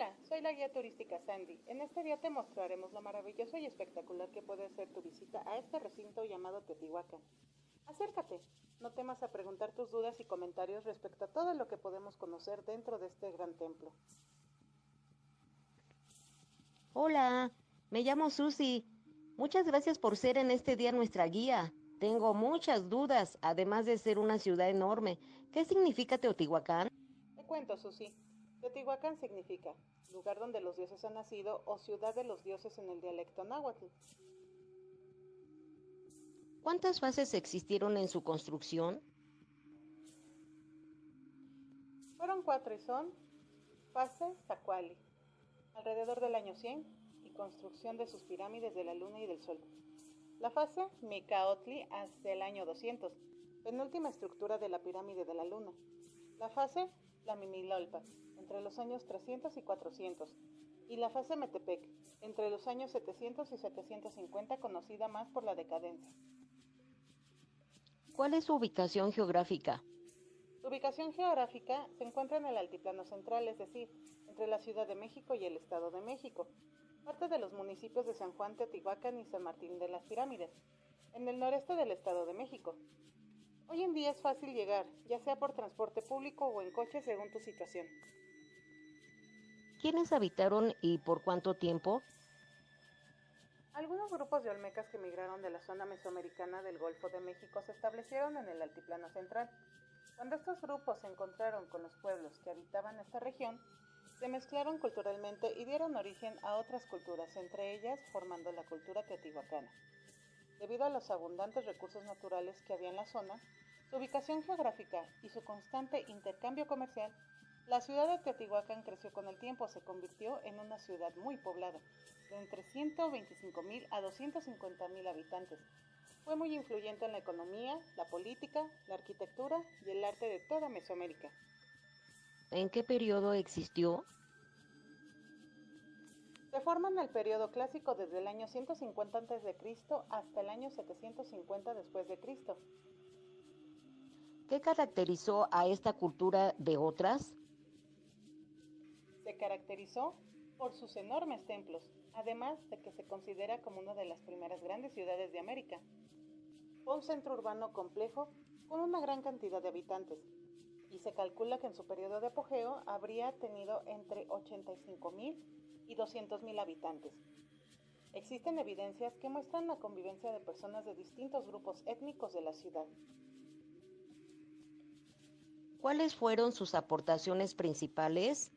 Hola, soy la guía turística Sandy. En este día te mostraremos lo maravilloso y espectacular que puede ser tu visita a este recinto llamado Teotihuacán. Acércate, no temas a preguntar tus dudas y comentarios respecto a todo lo que podemos conocer dentro de este gran templo. Hola, me llamo Susi. Muchas gracias por ser en este día nuestra guía. Tengo muchas dudas, además de ser una ciudad enorme. ¿Qué significa Teotihuacán? Te cuento, Susi. Teotihuacán significa lugar donde los dioses han nacido o ciudad de los dioses en el dialecto náhuatl. ¿Cuántas fases existieron en su construcción? Fueron cuatro y son fase Zacuali, alrededor del año 100, y construcción de sus pirámides de la luna y del sol. La fase Micaotli hasta el año 200, penúltima estructura de la pirámide de la luna. La fase La Mimilolpa, entre los años 300 y 400. Y la fase Metepec, entre los años 700 y 750, conocida más por la decadencia. ¿Cuál es su ubicación geográfica? Su ubicación geográfica se encuentra en el altiplano central, es decir, entre la Ciudad de México y el Estado de México, parte de los municipios de San Juan, Teotihuacán y San Martín de las Pirámides, en el noreste del Estado de México. Hoy en día es fácil llegar, ya sea por transporte público o en coche según tu situación. ¿Quiénes habitaron y por cuánto tiempo? Algunos grupos de olmecas que migraron de la zona mesoamericana del Golfo de México se establecieron en el altiplano central. Cuando estos grupos se encontraron con los pueblos que habitaban esta región, se mezclaron culturalmente y dieron origen a otras culturas, entre ellas formando la cultura teotihuacana. Debido a los abundantes recursos naturales que había en la zona, su ubicación geográfica y su constante intercambio comercial, la ciudad de Teotihuacán creció con el tiempo, se convirtió en una ciudad muy poblada, de entre 125,000 a 250,000 habitantes. Fue muy influyente en la economía, la política, la arquitectura y el arte de toda Mesoamérica. ¿En qué periodo existió? Se forma en el periodo clásico desde el año 150 a.C. hasta el año 750 después de Cristo. ¿Qué caracterizó a esta cultura de otras? Se caracterizó por sus enormes templos, además de que se considera como una de las primeras grandes ciudades de América. Fue un centro urbano complejo con una gran cantidad de habitantes, y se calcula que en su periodo de apogeo habría tenido entre 85,000 y 200,000 habitantes. Existen evidencias que muestran la convivencia de personas de distintos grupos étnicos de la ciudad. ¿Cuáles fueron sus aportaciones principales?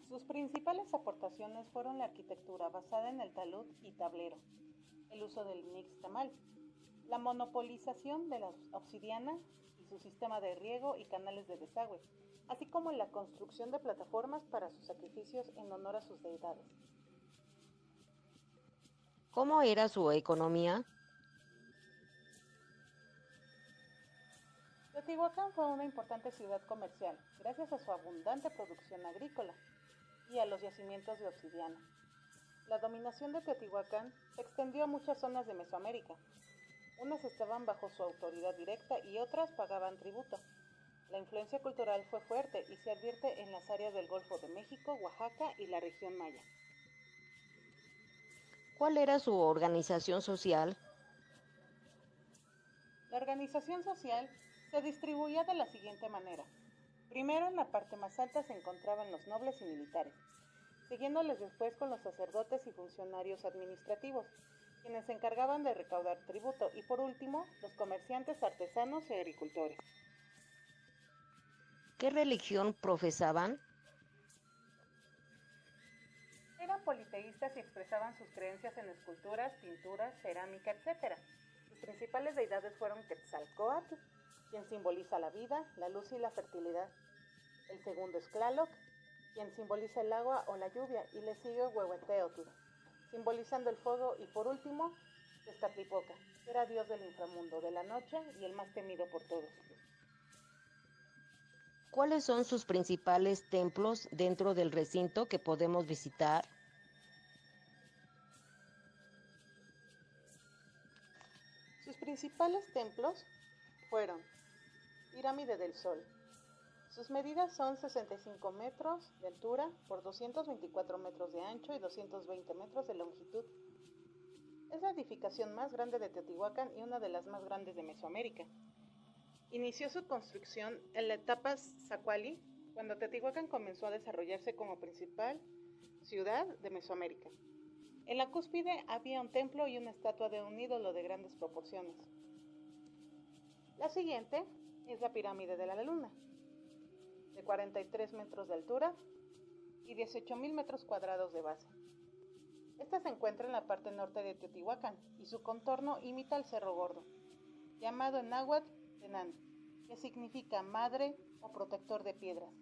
Sus principales aportaciones fueron la arquitectura basada en el talud y tablero, el uso del nixtamal, la monopolización de la obsidiana y su sistema de riego y canales de desagüe, así como la construcción de plataformas para sus sacrificios en honor a sus deidades. ¿Cómo era su economía? Teotihuacán fue una importante ciudad comercial gracias a su abundante producción agrícola y a los yacimientos de obsidiana. La dominación de Teotihuacán se extendió a muchas zonas de Mesoamérica. Unas estaban bajo su autoridad directa y otras pagaban tributo. La influencia cultural fue fuerte y se advierte en las áreas del Golfo de México, Oaxaca y la región maya. ¿Cuál era su organización social? La organización social se distribuía de la siguiente manera. Primero, en la parte más alta se encontraban los nobles y militares, siguiéndoles después con los sacerdotes y funcionarios administrativos, quienes se encargaban de recaudar tributo, y por último, los comerciantes, artesanos y agricultores. ¿Qué religión profesaban? Eran politeístas y expresaban sus creencias en esculturas, pinturas, cerámica, etc. Sus principales deidades fueron Quetzalcóatl, quien simboliza la vida, la luz y la fertilidad. El segundo es Tlaloc, quien simboliza el agua o la lluvia, y le sigue Huehueteotl, simbolizando el fuego, y por último, Tezcatlipoca, que era dios del inframundo, de la noche y el más temido por todos. ¿Cuáles son sus principales templos dentro del recinto que podemos visitar? Sus principales templos fueron Pirámide del Sol, Sus medidas son 65 metros de altura por 224 metros de ancho y 220 metros de longitud. Es la edificación más grande de Teotihuacán y una de las más grandes de Mesoamérica. Inició su construcción en la etapa Zacuali, cuando Teotihuacán comenzó a desarrollarse como principal ciudad de Mesoamérica. En la cúspide había un templo y una estatua de un ídolo de grandes proporciones. La siguiente es la pirámide de la Luna, de 43 metros de altura y 18,000 metros cuadrados de base. Esta se encuentra en la parte norte de Teotihuacán y su contorno imita el Cerro Gordo, llamado en náhuatl Tenan, que significa madre o protector de piedras.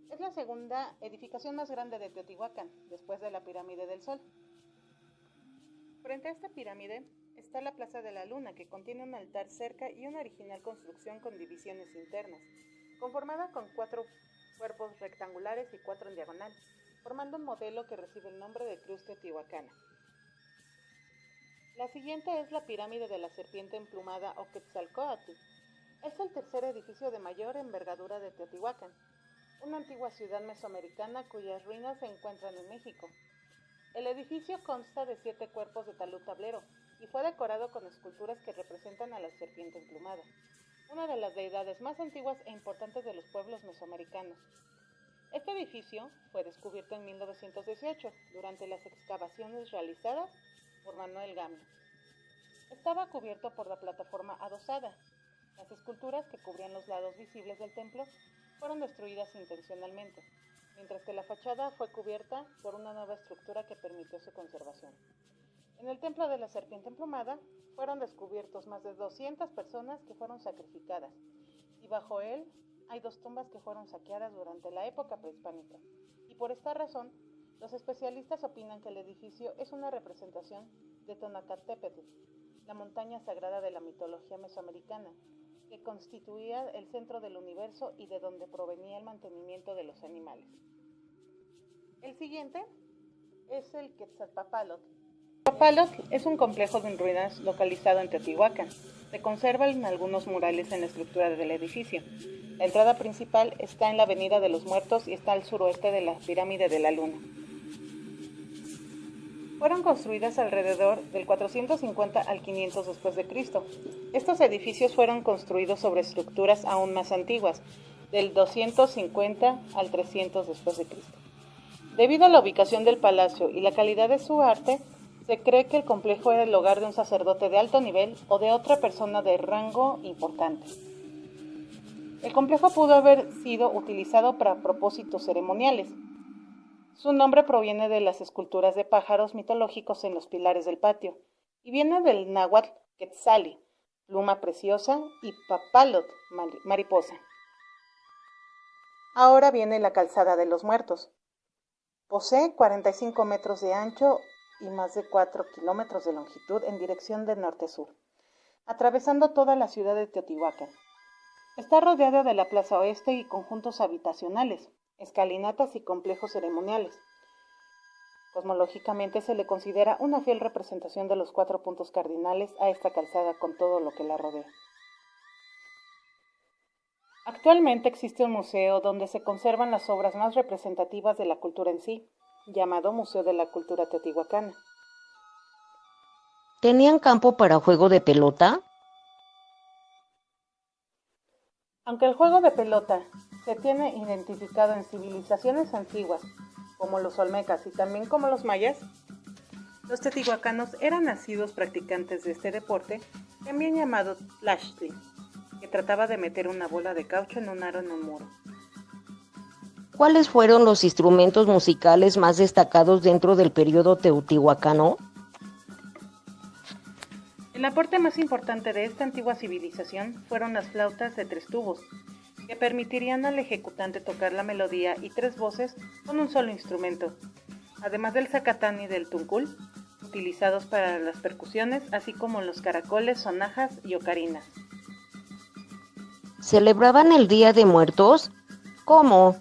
Es la segunda edificación más grande de Teotihuacán, después de la Pirámide del Sol. Frente a esta pirámide está la Plaza de la Luna, que contiene un altar cerca y una original construcción con divisiones internas, conformada con 4 cuerpos rectangulares y 4 en diagonal, formando un modelo que recibe el nombre de Cruz Teotihuacana. La siguiente es la Pirámide de la Serpiente Emplumada o Quetzalcóatl. Es el tercer edificio de mayor envergadura de Teotihuacán, una antigua ciudad mesoamericana cuyas ruinas se encuentran en México. El edificio consta de 7 cuerpos de talud tablero y fue decorado con esculturas que representan a la serpiente emplumada, una de las deidades más antiguas e importantes de los pueblos mesoamericanos. Este edificio fue descubierto en 1918 durante las excavaciones realizadas por Manuel Gamio. Estaba cubierto por la plataforma adosada. Las esculturas que cubrían los lados visibles del templo fueron destruidas intencionalmente, mientras que la fachada fue cubierta por una nueva estructura que permitió su conservación. En el templo de la serpiente emplumada fueron descubiertos más de 200 personas que fueron sacrificadas, y bajo él hay 2 tumbas que fueron saqueadas durante la época prehispánica, y por esta razón, los especialistas opinan que el edificio es una representación de Tonacatépetl, la montaña sagrada de la mitología mesoamericana, que constituía el centro del universo y de donde provenía el mantenimiento de los animales. El siguiente es el Quetzalpápalotl. Quetzalpápalotl es un complejo de ruinas localizado en Teotihuacán. Se conservan algunos murales en la estructura del edificio. La entrada principal está en la Avenida de los Muertos y está al suroeste de la Pirámide de la Luna. Fueron construidas alrededor del 450 al 500 después de Cristo. Estos edificios fueron construidos sobre estructuras aún más antiguas, del 250 al 300 después de Cristo. Debido a la ubicación del palacio y la calidad de su arte, se cree que el complejo era el hogar de un sacerdote de alto nivel o de otra persona de rango importante. El complejo pudo haber sido utilizado para propósitos ceremoniales. Su nombre proviene de las esculturas de pájaros mitológicos en los pilares del patio, y viene del náhuatl quetzali, pluma preciosa, y papalotl, mariposa. Ahora viene la Calzada de los Muertos. Posee 45 metros de ancho y más de 4 kilómetros de longitud en dirección de norte-sur, atravesando toda la ciudad de Teotihuacán. Está rodeada de la plaza oeste y conjuntos habitacionales, escalinatas y complejos ceremoniales. Cosmológicamente se le considera una fiel representación de los 4 puntos cardinales a esta calzada con todo lo que la rodea. Actualmente existe un museo donde se conservan las obras más representativas de la cultura en sí, llamado Museo de la Cultura Teotihuacana. ¿Tenían campo para juego de pelota? Aunque el juego de pelota se tiene identificado en civilizaciones antiguas, como los olmecas y también como los mayas, los teotihuacanos eran nacidos practicantes de este deporte, también llamado tlachtli, que trataba de meter una bola de caucho en un aro en un muro. ¿Cuáles fueron los instrumentos musicales más destacados dentro del periodo teotihuacano? El aporte más importante de esta antigua civilización fueron las flautas de 3 tubos, que permitirían al ejecutante tocar la melodía y 3 voces con un solo instrumento, además del zacatán y del tuncul, utilizados para las percusiones, así como los caracoles, sonajas y ocarinas. ¿Celebraban el Día de Muertos? ¿Cómo?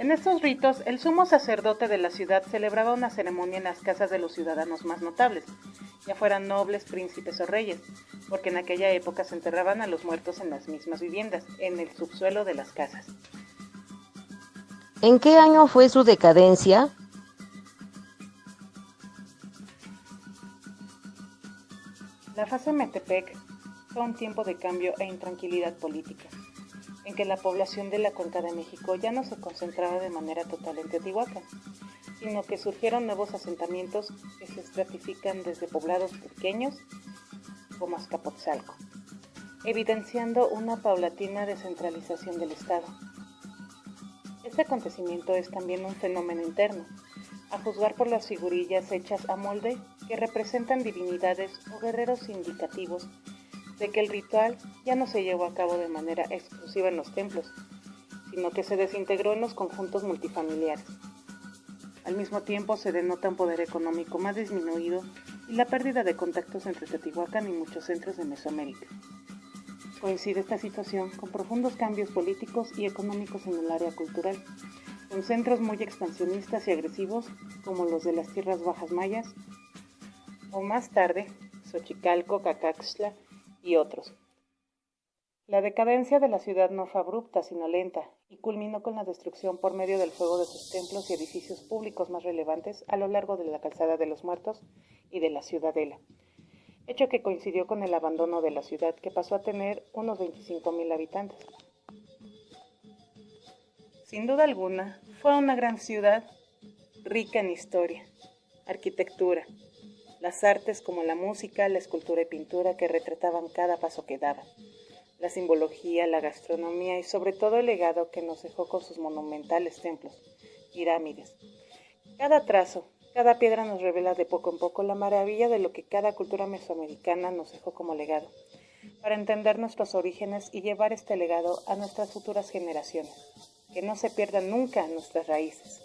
En estos ritos, el sumo sacerdote de la ciudad celebraba una ceremonia en las casas de los ciudadanos más notables, ya fueran nobles, príncipes o reyes, porque en aquella época se enterraban a los muertos en las mismas viviendas, en el subsuelo de las casas. ¿En qué año fue su decadencia? La fase Metepec fue un tiempo de cambio e intranquilidad política, en que la población de la Cuenca de México ya no se concentraba de manera total en Teotihuacán, sino que surgieron nuevos asentamientos que se estratifican desde poblados pequeños como Azcapotzalco, evidenciando una paulatina descentralización del Estado. Este acontecimiento es también un fenómeno interno, a juzgar por las figurillas hechas a molde que representan divinidades o guerreros indicativos de que el ritual ya no se llevó a cabo de manera exclusiva en los templos, sino que se desintegró en los conjuntos multifamiliares. Al mismo tiempo se denota un poder económico más disminuido y la pérdida de contactos entre Teotihuacán y muchos centros de Mesoamérica. Coincide esta situación con profundos cambios políticos y económicos en el área cultural, con centros muy expansionistas y agresivos como los de las tierras bajas mayas, o más tarde, Xochicalco, Cacaxtla y otros. La decadencia de la ciudad no fue abrupta, sino lenta, y culminó con la destrucción por medio del fuego de sus templos y edificios públicos más relevantes a lo largo de la Calzada de los Muertos y de la Ciudadela, hecho que coincidió con el abandono de la ciudad, que pasó a tener unos 25,000 habitantes. Sin duda alguna, fue una gran ciudad rica en historia, arquitectura, las artes como la música, la escultura y pintura que retrataban cada paso que daba, la simbología, la gastronomía y sobre todo el legado que nos dejó con sus monumentales templos, pirámides. Cada trazo, cada piedra nos revela de poco en poco la maravilla de lo que cada cultura mesoamericana nos dejó como legado, para entender nuestros orígenes y llevar este legado a nuestras futuras generaciones. Que no se pierdan nunca nuestras raíces.